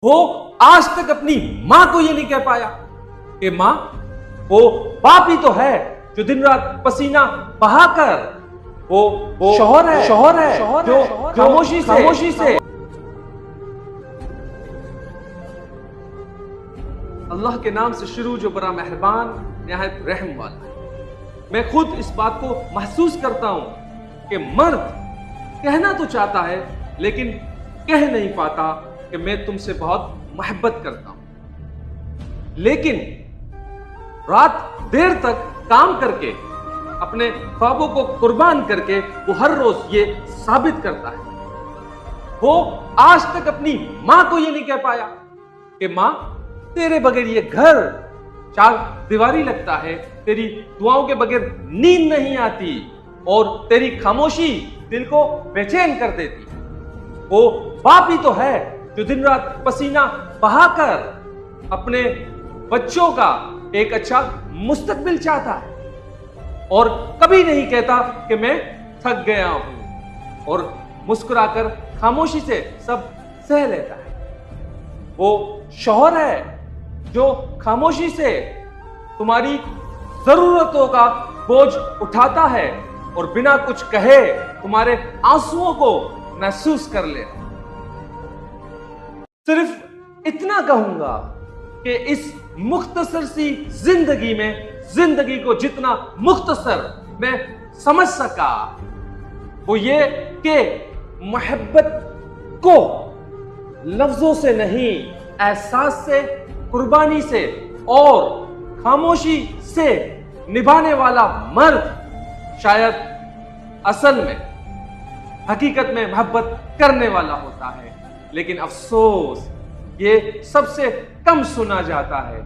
वो आज तक अपनी मां को ये नहीं कह पाया कि मां, वो बाप ही तो है जो दिन रात पसीना बहाकर वो शौहर है जो खामोशी से अल्लाह के नाम से शुरू जो बड़ा मेहरबान निहायत रहम वाला है। मैं खुद इस बात को महसूस करता हूं कि मर्द कहना तो चाहता है लेकिन कह नहीं पाता कि मैं तुमसे बहुत मोहब्बत करता हूं, लेकिन रात देर तक काम करके अपने ख्वाबों को कुर्बान करके वो हर रोज ये साबित करता है। वो आज तक अपनी मां को ये नहीं कह पाया कि मां, तेरे बगैर ये घर चार दीवारी लगता है, तेरी दुआओं के बगैर नींद नहीं आती और तेरी खामोशी दिल को बेचैन कर देती है। वो बाप ही तो है जो दिन रात पसीना बहाकर अपने बच्चों का एक अच्छा मुस्तकबिल चाहता है और कभी नहीं कहता कि मैं थक गया हूं, और मुस्कुराकर खामोशी से सब सह लेता है। वो शौहर है जो खामोशी से तुम्हारी जरूरतों का बोझ उठाता है और बिना कुछ कहे तुम्हारे आंसुओं को महसूस कर ले। सिर्फ इतना कहूंगा कि इस मुख्तसर सी जिंदगी में जिंदगी को जितना मुख्तसर मैं समझ सका वो ये कि मोहब्बत को लफ्जों से नहीं, एहसास से, कुर्बानी से और खामोशी से निभाने वाला मर्द शायद असल में हकीकत में मोहब्बत करने वाला होता है, लेकिन अफसोस ये सबसे कम सुना जाता है।